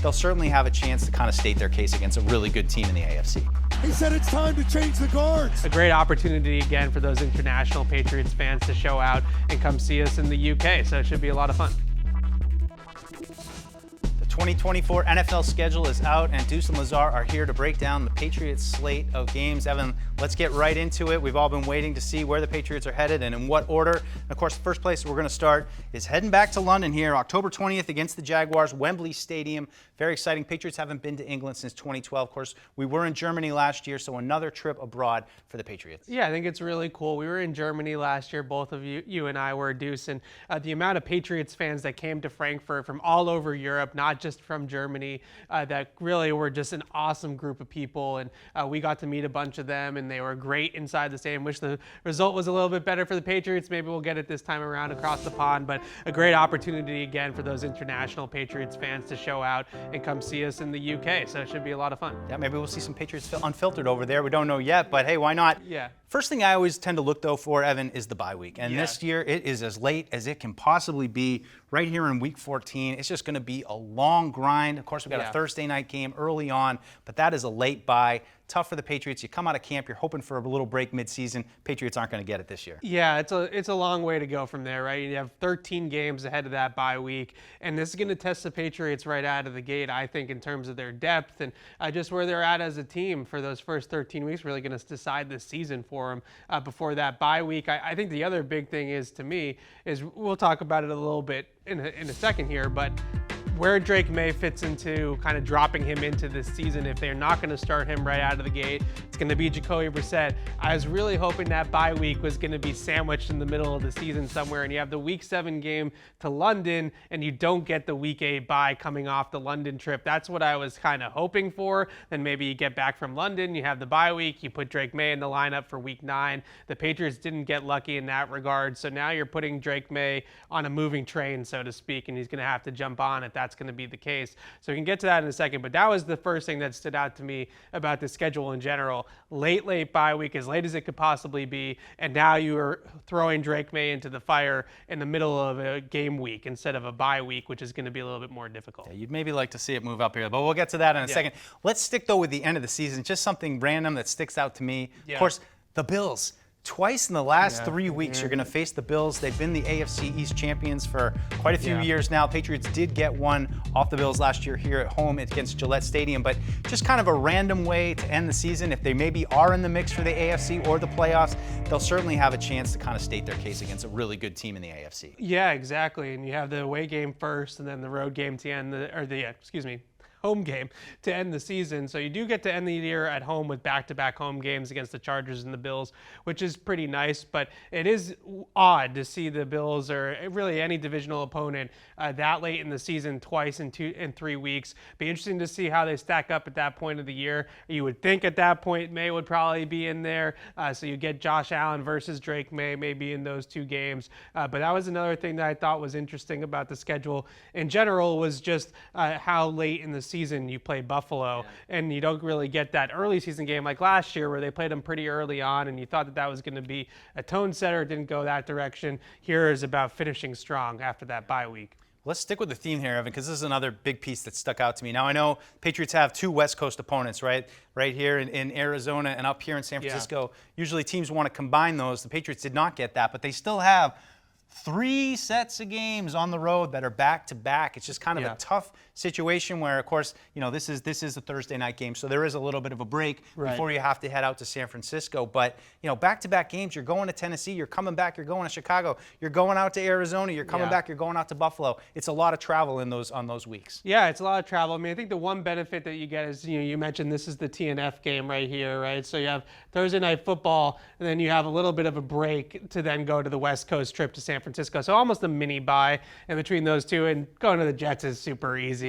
they'll certainly have a chance to kind of state their case against a really good team in the AFC. He said it's time to change the guards. A great opportunity again for those international Patriots fans to show out and come see us in the UK, so it should be a lot of fun. The 2024 NFL schedule is out, and Deuce and Lazar are here to break down the Patriots slate of games. Evan, let's get right into it. We've all been waiting to see where the Patriots are headed and in what order. And of course, the first place we're going to start is heading back to London here, October 20th against the Jaguars, Wembley Stadium. Very exciting. Patriots haven't been to England since 2012. Of course, we were in Germany last year, so another trip abroad for the Patriots. Yeah, I think it's really cool. We were in Germany last year. Both of you and I were, Deuce, and the amount of Patriots fans that came to Frankfurt from all over Europe, not just from Germany, that really were just an awesome group of people, and we got to meet a bunch of them, and they were great inside the stadium. Wish the result was a little bit better for the Patriots. Maybe we'll get it this time around across the pond, but a great opportunity again for those international Patriots fans to show out and come see us in the UK, so it should be a lot of fun. Yeah, maybe we'll see some Patriots unfiltered over there. We don't know yet, but hey, why not? Yeah. First thing I always tend to look, though, for, Evan, is the bye week. And this year, it is as late as it can possibly be right here in Week 14. It's just going to be a long grind. Of course, we've got a Thursday night game early on, but that is a late bye. Tough for the Patriots. You come out of camp, you're hoping for a little break midseason. Patriots aren't going to get it this year. Yeah, it's a long way to go from there, right? You have 13 games ahead of that bye week, and this is going to test the Patriots right out of the gate, I think, in terms of their depth and just where they're at as a team for those first 13 weeks. Really going to decide the season for them before that bye week. I think the other big thing is, to me, is we'll talk about it a little bit in a second here, but where Drake Maye fits into kind of dropping him into this season. If they're not going to start him right out of the gate, it's going to be Jacoby Brissett. I was really hoping that bye week was going to be sandwiched in the middle of the season somewhere, and you have the Week 7 game to London, and you don't get the Week 8 bye coming off the London trip. That's what I was kind of hoping for. Then maybe you get back from London, you have the bye week, you put Drake Maye in the lineup for Week 9. The Patriots didn't get lucky in that regard, so now you're putting Drake Maye on a moving train, so to speak, and he's going to have to jump on if that's going to be the case. So we can get to that in a second, but that was the first thing that stood out to me about the schedule in general. Late bye week, as late as it could possibly be, and now you are throwing Drake Maye into the fire in the middle of a game week instead of a bye week, which is going to be a little bit more difficult. Yeah, you'd maybe like to see it move up here, but we'll get to that in a second. Let's stick, though, with the end of the season. Just something random that sticks out to me. Of course, the Bills. Twice in the last 3 weeks, you're going to face the Bills. They've been the AFC East champions for quite a few years now. Patriots did get one off the Bills last year here at home against Gillette Stadium, but just kind of a random way to end the season. If they maybe are in the mix for the AFC or the playoffs, they'll certainly have a chance to kind of state their case against a really good team in the AFC. Yeah, exactly. And you have the away game first and then the road game to end home game to end the season. So you do get to end the year at home with back-to-back home games against the Chargers and the Bills, which is pretty nice, but it is odd to see the Bills or really any divisional opponent that late in the season twice in 3 weeks. Be interesting to see how they stack up at that point of the year. You would think at that point Maye would probably be in there, so you get Josh Allen versus Drake Maye maybe in those 2 games. But that was another thing that I thought was interesting about the schedule in general, was just how late in the season you play Buffalo, and you don't really get that early season game like last year where they played them pretty early on and you thought that was going to be a tone setter. It didn't go that direction. Here is about finishing strong after that bye week. Let's stick with the theme here, Evan, because this is another big piece that stuck out to me. Now, I know Patriots have 2 West Coast opponents, right here in Arizona and up here in San Francisco. Usually teams want to combine those. The Patriots did not get that, but they still have 3 sets of games on the road that are back-to-back. It's just kind of a tough situation where, of course, this is a Thursday night game, so there is a little bit of a break before you have to head out to San Francisco. But, back-to-back games, you're going to Tennessee, you're coming back, you're going to Chicago, you're going out to Arizona, you're coming back, you're going out to Buffalo. It's a lot of travel on those weeks. Yeah, it's a lot of travel. I mean, I think the one benefit that you get is, you mentioned this is the TNF game right here, right? So you have Thursday night football, and then you have a little bit of a break to then go to the West Coast trip to San Francisco. So almost a mini bye in between those two, and going to the Jets is super easy.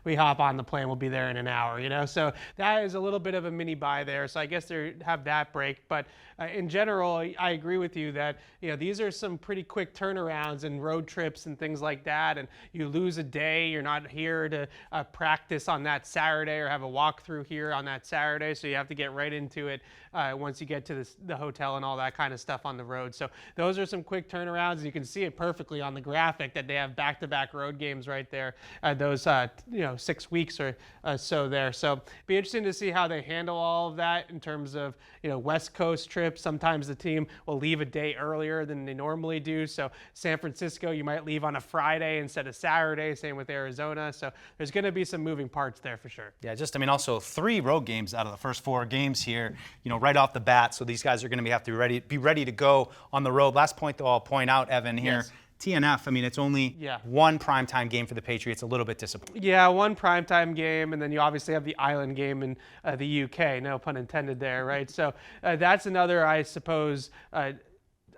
We hop on the plane, we'll be there in an hour. So that is a little bit of a mini bye there. So I guess they have that break, but in general, I agree with you that these are some pretty quick turnarounds and road trips and things like that. And you lose a day, you're not here to practice on that Saturday or have a walkthrough here on that Saturday. So you have to get right into it once you get to the hotel and all that kind of stuff on the road. So those are some quick turnarounds. Browns. You can see it perfectly on the graphic that they have back-to-back road games right there. Those 6 weeks or so there. So be interesting to see how they handle all of that in terms of West Coast trips. Sometimes the team will leave a day earlier than they normally do. So San Francisco, you might leave on a Friday instead of Saturday. Same with Arizona. So there's going to be some moving parts there for sure. Yeah, also 3 road games out of the first 4 games here, right off the bat. So these guys are going to have to be ready to go on the road. Last point, though, I'll point out, Evan, here. Yes. TNF, it's only one primetime game for the Patriots. A little bit disappointing. Yeah, one primetime game, and then you obviously have the island game in the UK. No pun intended there, right? So that's another, I suppose,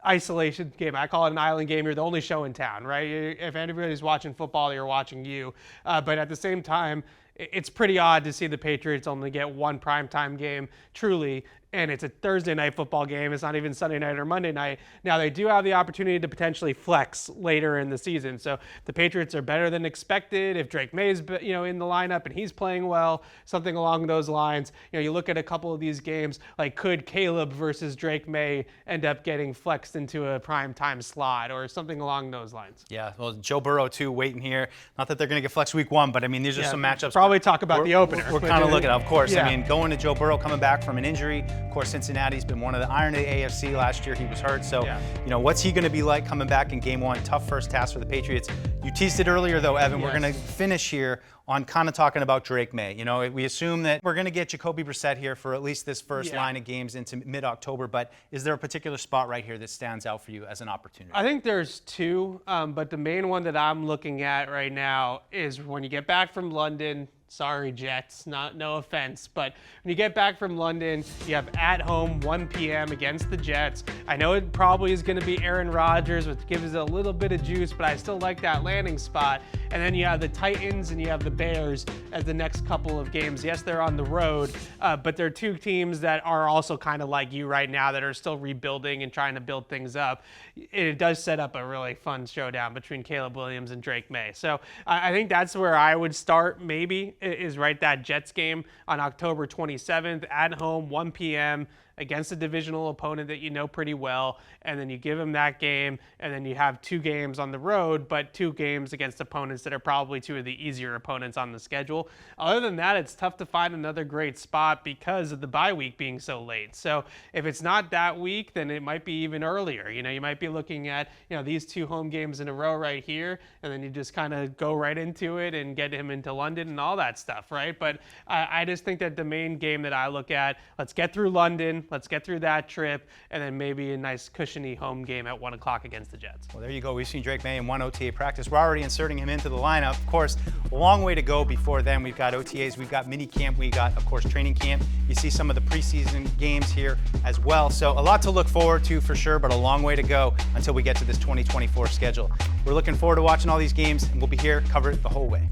isolation game. I call it an island game. You're the only show in town, right? If anybody's watching football, they're watching you. But at the same time, it's pretty odd to see the Patriots only get one primetime game, truly, and it's a Thursday night football game. It's not even Sunday night or Monday night. Now, they do have the opportunity to potentially flex later in the season. So the Patriots are better than expected. If Drake Maye's in the lineup and he's playing well, something along those lines. You look at a couple of these games, like could Caleb versus Drake Maye end up getting flexed into a primetime slot or something along those lines? Yeah, well, Joe Burrow, too, waiting here. Not that they're going to get flexed week 1, but, these are some matchups. Probably talk about the opener. We're kind of looking at, of course. Going to Joe Burrow coming back from an injury. Of course, Cincinnati's been one of the iron of the AFC last year. He was hurt. So, what's he going to be like coming back in game 1? Tough first task for the Patriots. You teased it earlier, though, Evan. We're going to finish here on kind of talking about Drake Maye. We assume that we're going to get Jacoby Brissett here for at least this first line of games into mid-October. But is there a particular spot right here that stands out for you as an opportunity? I think there's 2, but the main one that I'm looking at right now is when you get back from London. Sorry, Jets, no offense, but when you get back from London, you have at home 1 p.m. against the Jets. I know it probably is going to be Aaron Rodgers, which gives it a little bit of juice, but I still like that landing spot. And then you have the Titans and you have the Bears as the next couple of games. Yes, they're on the road, but they're 2 teams that are also kind of like you right now that are still rebuilding and trying to build things up. It does set up a really fun showdown between Caleb Williams and Drake Maye. So I think that's where I would start maybe, is right that Jets game on October 27th at home, 1 p.m. against a divisional opponent that you know pretty well, and then you give them that game, and then you have 2 games on the road, but 2 games against opponents that are probably 2 of the easier opponents on the schedule. Other than that, it's tough to find another great spot because of the bye week being so late. So if it's not that week, then it might be even earlier. You might be looking at these 2 home games in a row right here, and then you just kind of go right into it and get him into London and all that stuff, right? But I just think that the main game that I look at, let's get through London, let's get through that trip, and then maybe a nice cushiony home game at 1 o'clock against the Jets. Well, there you go. We've seen Drake Maye in 1 OTA practice. We're already inserting him into the lineup. Of course, a long way to go before then. We've got OTAs, we've got mini camp, we got, of course, training camp. You see some of the preseason games here as well. So a lot to look forward to for sure, but a long way to go until we get to this 2024 schedule. We're looking forward to watching all these games, and we'll be here, cover it the whole way.